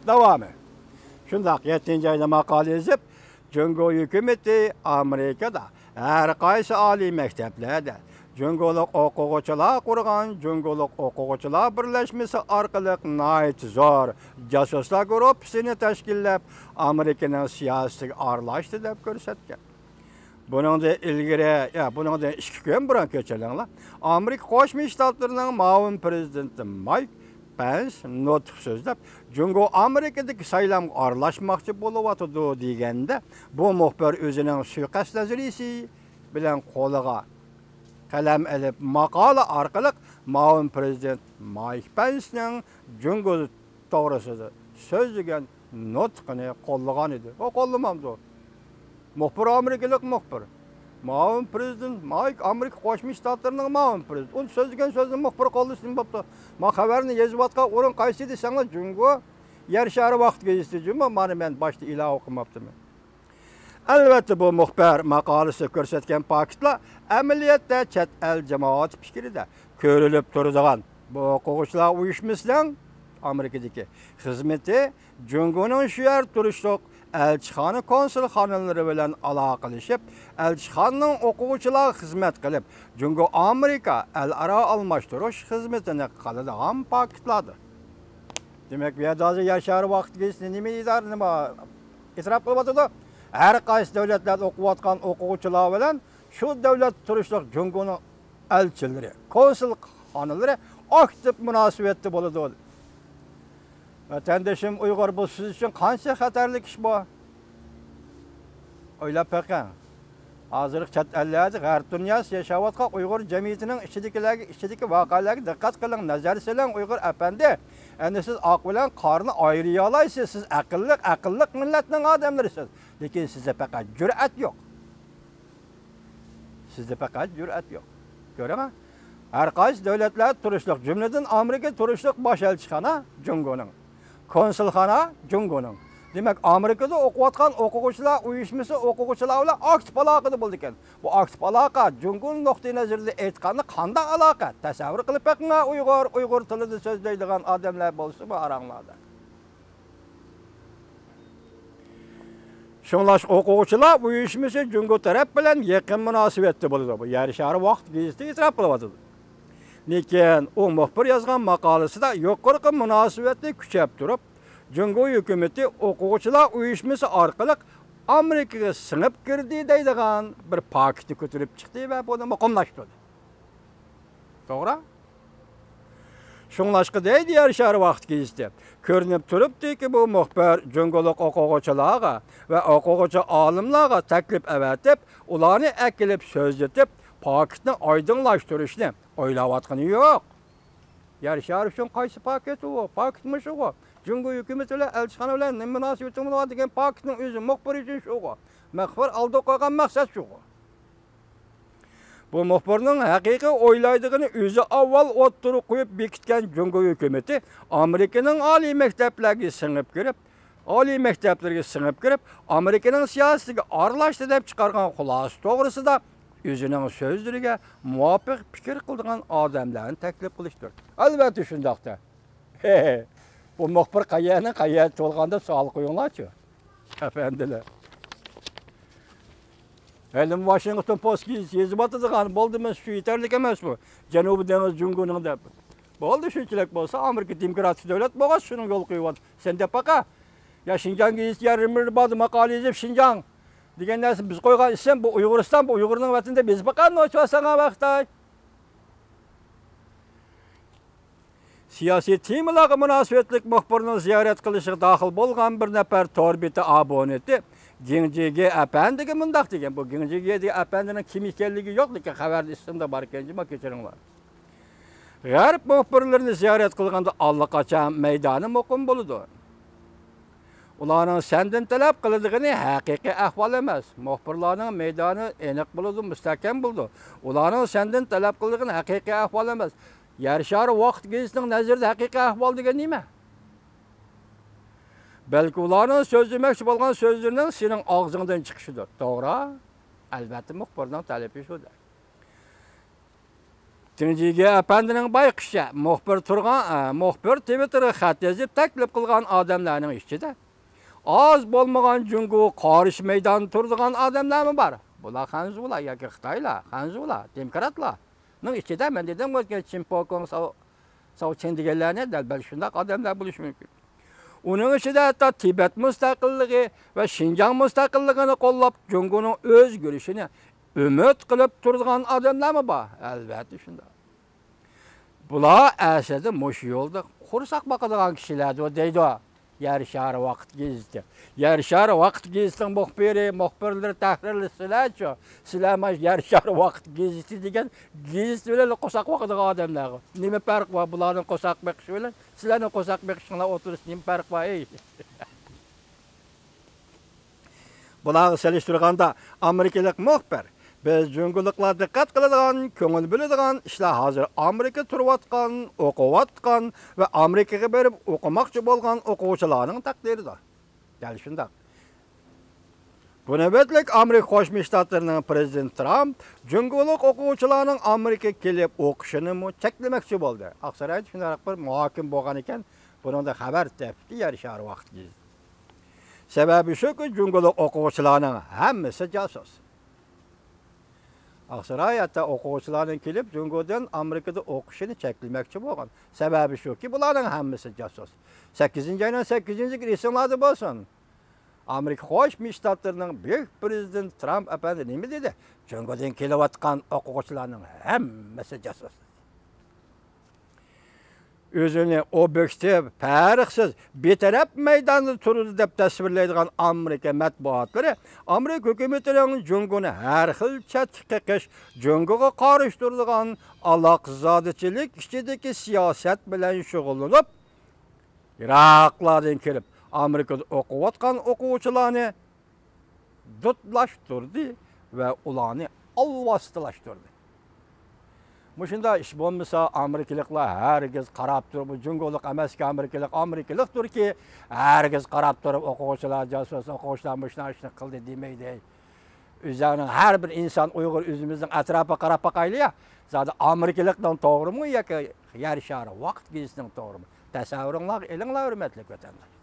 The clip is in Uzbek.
Davamı. Şundaq 7-ci ayda maqala yazıb, Cungo hökuməti Amerikada hər qaysı ali məktəblərdə Cungoluq oquvchilar qurğan Cungoluq oquvchilar birləşməsi arqılıq nəhayət zor casuslar qrupsini təşkilləb Amerikanın siyasətiga aralashdi deb ko'rsatgan. Buningda ilgari, buningda 2 kun burun keçirilgan Amerika Qo'shma Shtatlarining muavin prezidenti Mike Pence nutq so'zlab, Jungo Amerikadagi saylamga aralashmoqchi bo'lyapti deganda, bu muxbir o'zining suiqasd nazariyasi bilan qo'liga qalam olib maqola orqali muavin prezident Mike Pencening Jungo to'g'risida so'zlagan nutqini qo'llagan edi. O qo'llamamdi. Muxbir Amerikalik muxbir. Muavin prezident Mike Amerika Qo'shma Shtatlarining muavin prezident. Uni so'zlagan so'zni muxbir qo'llasin bo'pti. Ma xabarni yozayotgan o'rin qaysi desanglar Jungo yer shari vaqt gazetachimi? Mana men boshda ilova o'qimabdiman. Albatta bu muxbir maqolasi ko'rsatgan faktlar amaliyotda chet el jamoat fikrida ko'rilib turadigan bu o'quvchilar uyushmasining Amerikadagi xizmati Jungoning shu yer turishliq elchixona konsulxonalari bilan aloqalashib, elchixonaning o'quvchilar xizmat qilib, Jungo Amerika al-aro almashtirish xizmatini qiladigan faktlardir. Demak, bu yerda yashar vaqtgacha nima deydi, nima e'tirof qilyapti? Har qaysi davlatlarda o'qiyotgan o'quvchilar bilan shu davlat turishliq Jungoning elchilari, konsulxonalari aktiv munosabatda bo'ladi. Vatandaşım Uyg'ur bu siz uchun qancha xatarli ish bu? O'ylab baqing. Hozir chet ellarda g'arb dunyosi yashayotgan Uyg'ur jamiyatining ichidagi voqealarga diqqat qiling, nazar soling Uyg'ur apandi. Endi siz oq bilan qorni ayriya olasiz. Siz aqlli millatning odamlarisiz. Lekin sizda faqat jur'at yo'q. Sizda faqat jur'at yo'q. Ko'raman? Har qaysi davlatlar turishliq, jumladan Amerika turishliq bosh elchixona Jungoning. Konsulxona Jungoning. Demak, Amerikada o'qiyotgan o'quvchilar uyushmasi o'quvchilar bilan aktiv aloqada bo'ldi ekan. Bu aktiv aloqa Jungoning nuqtai nazarida aytganda qanday aloqa? Tasavvur qilib baqing, Uyg'ur tilida so'zlaydigan odamlar bo'lsa bu aranglarda. Shunlash o'quvchilar uyushmasi Jungo taraf bilan yaqin munosabatda bo'ladi. Bu yer shari vaqt gazetida e'tirof qilyapti. Lekin u muxbir yozgan maqolasida yuqorqi munosabatni kuchab turib, Jungo hukumatı o'quvchilar uyushmasi orqali Amerikaga singib kirdi deydigan bir faktni ko'tarib chiqdi va buni muqimlashtirdi. To'g'ri? Shunlashqa deydi yer shari vaqt gazetida. Ko'rinib turibdiki, bu muxbir Jungoliq o'quvchilarga va o'quvchi olimlarga taklif avatib, ularni akilib so'zlatib, faktni oydinlashtirishni o'ylayotgani yo'q. Yer shari uchun qaysi paket u? Faktmi shu? Jungo hukumati bilan elchixona bilan nima munosabatim bor degan faktning o'zi muxbir uchun shu. Muxbir oldi qo'ygan maqsad shu. Bu muxbirning haqiqiy o'ylaydigini o'zi avval o'ttirib qo'yib bekitgan Jungo hukumati Amerikaning oliy maktablariga singib kirib, Amerikaning siyosatiga aralashdi deb chiqargan xulosa to'g'risida o'zining so'zlariga muvofiq fikr qilgan odamlarni taklif qilishdir. Albatta shundaqda. Bu muxbir qayerga to'lganda savol qo'yinglar-chi. Afandilar. Elim Washington Post yozib o'tadigan bo'ldimi, shu yetarli emas bu. Janubiy dengiz Jungoning deb. Bo'ldi shunchalik bo'lsa, Amerika demokratik davlat bo'lgan, shuning yo'l qo'yibdi. Sen deb baqa. Ya Xinjiangga yarimir ba'zi maqola yozib Xinjiang degan narsa biz qo'ygan ism bu Uyg'uriston, bu Uyg'urning vatanida biz baqani ochvasan vaqtda. Siyosiy temalarga munosabatlik muxbirning ziyorat qilishiga daxil bo'lgan bir nafar torbita abonenti Gingjiga apandiga mundaq degan. Bu Gingjiga apandining kim ekanligi yo'q, lekin xabarda ismda bor ekan, kechiringlar. G'arb muxbirlarini ziyorat qilganda allaqachon maydoni muqim bo'ladi. Ularning sendan talab qilindigini haqiqiy ahvol emas. Muxbirlarning maydoni aniq bo'ladi, mustahkam bo'ladi. Ularning sendan talab qilindigini haqiqiy ahvol emas. Yer shari vaqt gazetining nazarida haqiqiy ahvol degan nima? Balki ularning so'zlamoqchi bo'lgan so'zlarining sening og'zingdan chiqishidir. To'g'ri? Albatta muxbirning talabi shudir. Tunjiga apandining bayqishicha muxbir Twitterga xat yozib taklif qilgan odamlarning ichida oz bo'lmagan Jungo qarish maydon turadigan odamlarmi bor? Bular Xanzular yoki Xitoylar, Xanzular, demokratlarning ichida men dedim o'tgan Chimpokong Savchen deganlarni dalbal shunday odamlar bo'lishi mumkin. Uning ichida hatto Tibet mustaqilligi va Xinjiang mustaqilligini qo'llab Jungoning o'z yurishini umid qilib turadigan odamlarmi bor? Albatta shunday. Bular aslida mush yo'lda qursoq boqadigan kishilar deydi. Yer shari vaqt geziti. Yer shari vaqt gezitining muxbirlar tahrirlisilar-chi. Sizlar yer shari vaqt geziti degan gezit bilan qo'saq boqadigan odamlar. Nima farq bor bularning qo'saq boqishi bilan sizlarning qo'saq boqishinglar o'tirish nima farq bor? Bularni solishtirganda Amerikalik muxbir biz Jungoliklar diqqat qiladigan, ko'ngil biladigan ishlar hozir Amerika turayotgan, o'qiyotgan va Amerikaga berib o'qimoqchi bo'lgan o'quvchilarning taqdiridir. Ya'ni shunday. Buni betlik Amerika Qo'shma Shtatlarining prezident Trump Jungolik o'quvchilarning Amerikaga kelib o'qishini cheklamoqchi bo'ldi. Aksariyat shunday bir muhokim bo'lgan ekan, buningda xabar topdi yer shari vaqtga. Sababi shuki, Jungolik o'quvchilarning hammasi josus. Aksariyatda o'quvchilarning kelib Jungodan Amerikada o'qishini cheklamoqchi bo'lgan. Sababi shuki, bularning hammasi josus. 8-oyning 8-kun esimlarda bo'lsin. Amerika Qo'shma Shtatlarining buyuk prezident Trump apandi nima dedi? Jungodan kelayotgan o'quvchilarning hammasi josus. O'zini obyektiv, farqsiz, betaraf maydonda turadi deb tasvirlaydigan Amerika matbuotlari Amerika hukumatining Jungoni har xil chatqiqish, Jungoga qarshi turadigan aloqazodichilik ichidagi siyosat bilan shug'ullanib, Iroqlardan kelib Amerikada o'qiyotgan o'quvchilarni dutlashtirdi va ularni alvostilashtirdi. Mushunda ish bo'lmasa Amerikaliklar hargiz qarab turib, Jungolik emaski Amerikalik turki, hargiz qarab turib o'quvchilar josus, o'quvchilar mushuna ishni qildi demaydi. O'zining har bir inson Uyg'ur o'zimizning atrofiga qarab boqaylik-ya. Zodi Amerikalikdan to'g'rimi yoki yer shari vaqt gezitining to'g'rimi? Tasavvuringlar, elinglar hurmatli vatandoshlar.